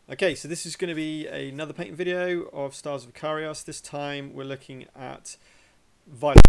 Okay, so this is going to be another painting video of Stars of Akarios. This time we're looking at Voilet.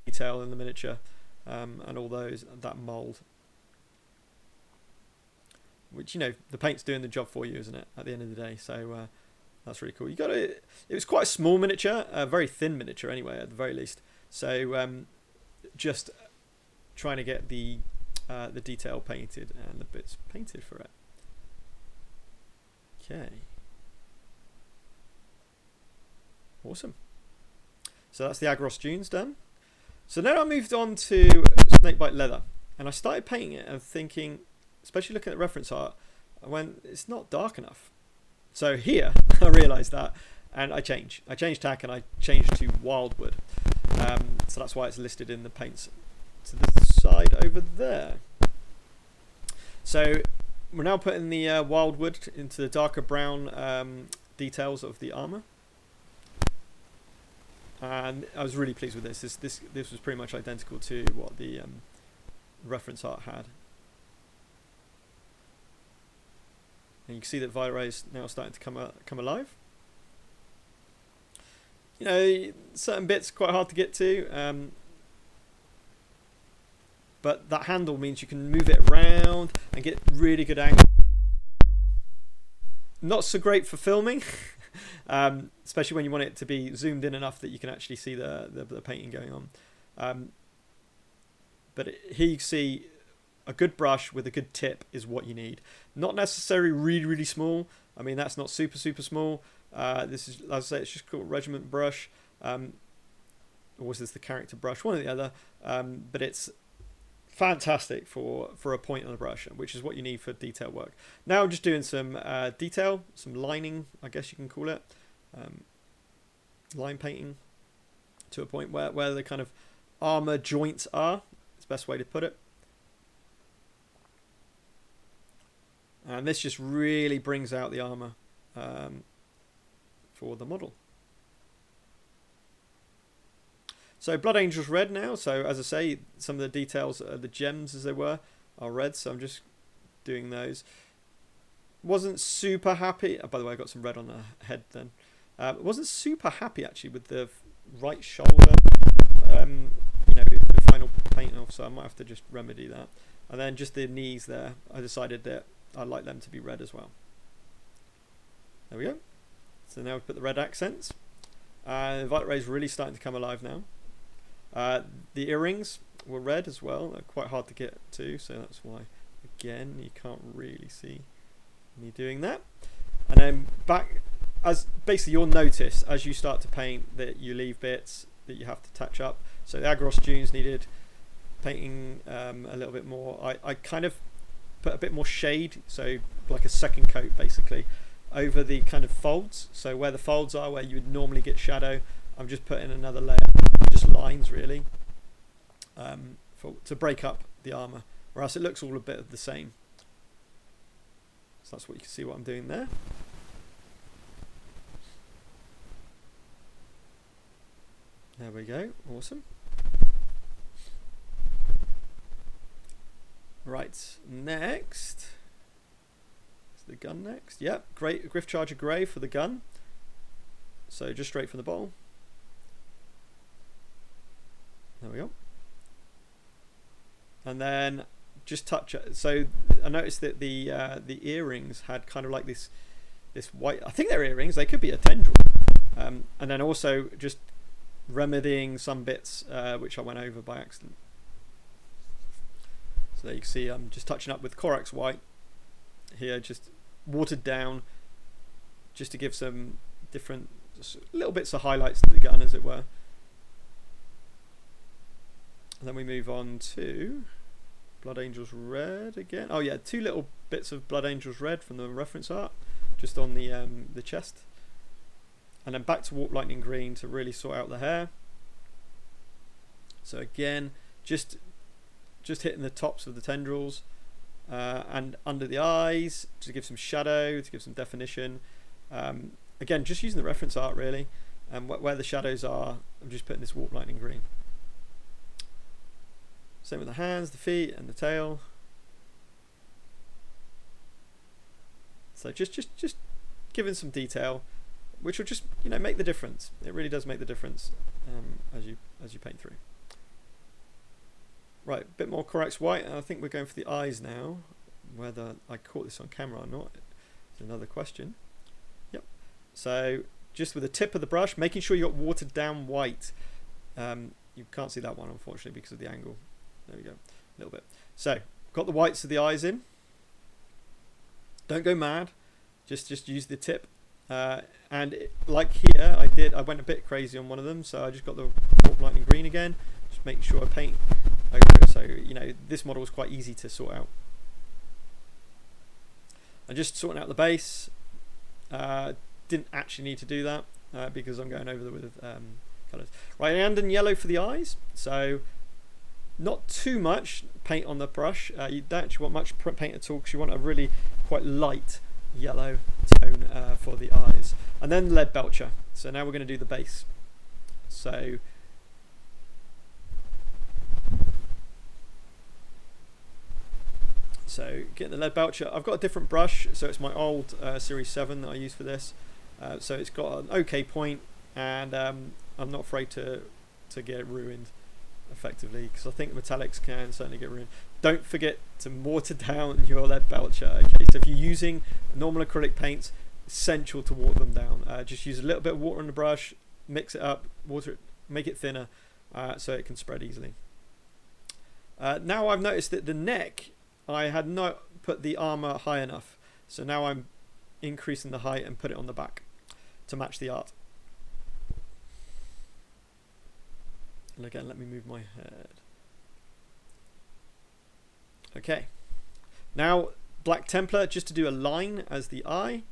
Detail in the miniature and all that mould, which, you know, the paint's doing the job for you, isn't it, at the end of the day? So that's really cool. It was quite a small miniature, a very thin miniature anyway, at the very least. So just trying to get the detail painted and the bits painted for it. Okay, awesome. So that's the Agros Dunes done. So then I moved on to snakebite leather, and I started painting it and thinking, especially looking at reference art, I went, it's not dark enough. So here I realised that and I change tack, and I change to Wildwood. So that's why it's listed in the paints to the side over there. So we're now putting the Wildwood into the darker brown details of the armor, and I was really pleased with this. This was pretty much identical to what the reference art had. And you can see that Voilet is now starting to come alive. You know, certain bits quite hard to get to, but that handle means you can move it around and get really good angle. Not so great for filming, especially when you want it to be zoomed in enough that you can actually see the painting going on. But here you see a good brush with a good tip is what you need. Not necessarily really small. I mean, that's not super small. This is, as I say, it's just called regiment brush. Or was this the character brush? One or the other. But it's fantastic for a point on a brush, which is what you need for detail work. Now I'm just doing some detail, some lining, I guess you can call it. Line painting to a point where the kind of armor joints are. It's the best way to put it. And this just really brings out the armor for the model. So Blood Angel's red now. So as I say, some of the details, the gems as they were, are red. So I'm just doing those. Wasn't super happy. Oh, by the way, I got some red on the head then. Wasn't super happy actually with the right shoulder. You know, the final paint off. So I might have to just remedy that. And then just the knees there. I decided that I'd like them to be red as well. There we go. So now we've put the red accents. Violet Ray's really starting to come alive now. The earrings were red as well. They're quite hard to get to, so that's why, again, you can't really see me doing that. And then back, as basically you'll notice as you start to paint that you leave bits that you have to touch up. So the Agros dunes needed painting a little bit more. I kind of put a bit more shade, so like a second coat basically, over the kind of folds. So where the folds are, where you would normally get shadow, I'm just putting another layer, just lines really, to break up the armor, or else it looks all a bit of the same. So that's what you can see what I'm doing there. There we go, awesome. Right, next is the gun next. Yep, great Griff Charger Grey for the gun. So just straight from the bottle. There we go. And then just touch it. So I noticed that the earrings had kind of like this white. I think they're earrings. They could be a tendril. And then also just remedying some bits which I went over by accident. So there you can see I'm just touching up with Corax white here, just watered down, just to give some different little bits of highlights to the gun, as it were. And then we move on to Blood Angel's red again. Oh yeah, two little bits of Blood Angel's red from the reference art, just on the chest. And then back to Warp Lightning green to really sort out the hair. So again, just hitting the tops of the tendrils and under the eyes to give some shadow, to give some definition. Again, just using the reference art really, and where the shadows are, I'm just putting this Warp Lightning green. Same with the hands, the feet, and the tail. So just giving some detail, which will just, you know, make the difference. It really does make the difference as you paint through. Right, a bit more Corax white, and I think we're going for the eyes now. Whether I caught this on camera or not is another question. Yep. So just with the tip of the brush, making sure you got watered down white. You can't see that one unfortunately because of the angle. There we go, a little bit. So got the whites of the eyes in. Don't go mad. Just use the tip. And like here, I went a bit crazy on one of them, so I just got the Warp Lightning green again. Just make sure I paint over it. So you know this model was quite easy to sort out. And just sorting out the base. Didn't actually need to do that. because I'm going over with colours. Right, and in yellow for the eyes. So not too much paint on the brush. You don't actually want much paint at all because you want a really quite light yellow tone for the eyes. And then lead belcher. So now we're going to do the base. So getting the lead belcher. I've got a different brush, so it's my old Series 7 that I use for this. So it's got an okay point, and I'm not afraid to get it ruined effectively, because I think metallics can certainly get ruined. Don't forget to mortar down your lead belcher. Okay, so if you're using normal acrylic paints, essential to water them down. Just use a little bit of water on the brush, mix it up, water it, make it thinner, so it can spread easily. Now I've noticed that the neck, I had not put the armor high enough, so now I'm increasing the height and put it on the back to match the art. And again, let me move my head. Okay, now black Templar, just to do a line as the eye.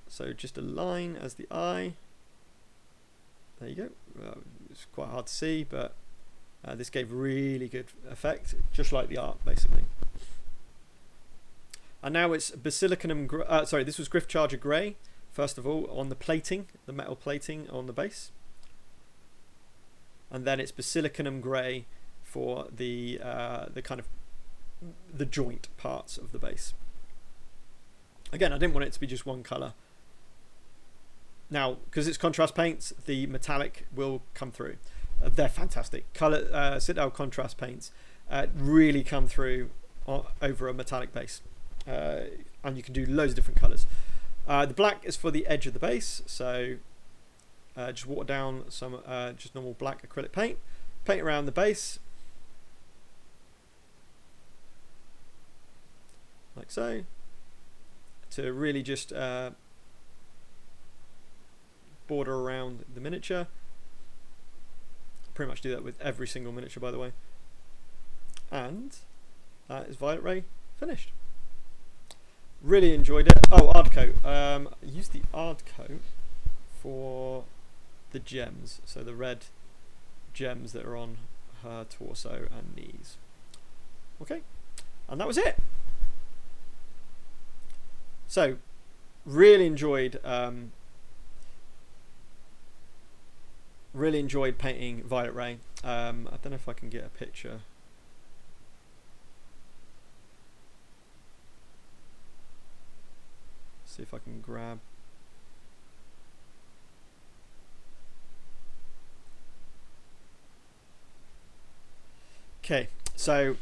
So just a line as the eye. There you go. It's quite hard to see, but this gave really good effect, just like the art basically. And now it's Basilicanum, sorry, this was Griff Charger Grey, first of all, on the plating, the metal plating on the base. And then it's Basilicanum Grey for the kind of the joint parts of the base. Again, I didn't want it to be just one colour. Now, because it's contrast paints, the metallic will come through. They're fantastic. Colour Citadel Contrast Paints really come through over a metallic base. And you can do loads of different colours. The black is for the edge of the base, so just water down some just normal black acrylic paint, paint around the base like so, to really just border around the miniature. Pretty much do that with every single miniature, by the way. And that is Violet Ray finished. Really enjoyed it. Oh, Ardcoat. I used the Ardcoat for the gems, so the red gems that are on her torso and knees. Okay, and that was it. So, really enjoyed painting Violet Ray. I don't know if I can get a picture. See if I can grab. Okay, so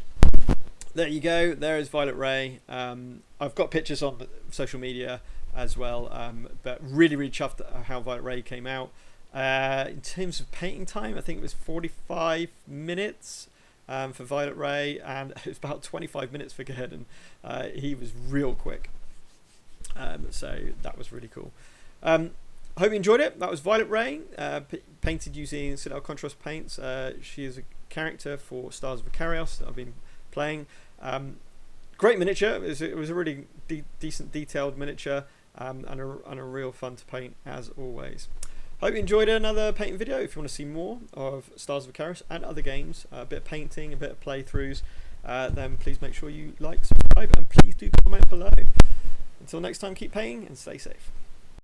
there you go. There is Violet Ray. I've got pictures on social media as well, but really chuffed at how Violet Ray came out. In terms of painting time, I think it was 45 minutes for Violet Ray, and it was about 25 minutes for Gerdon. He was real quick. So that was really cool. I hope you enjoyed it. That was Violet Ray, painted using Citadel Contrast Paints. She is a character for Stars of Akarios that I've been playing. Great miniature. It was a really decent detailed miniature, and a real fun to paint as always. Hope you enjoyed another painting video. If you want to see more of Stars of Akarios and other games, a bit of painting, a bit of playthroughs, then please make sure you like, subscribe, and please do comment below. Until next time, keep painting and stay safe.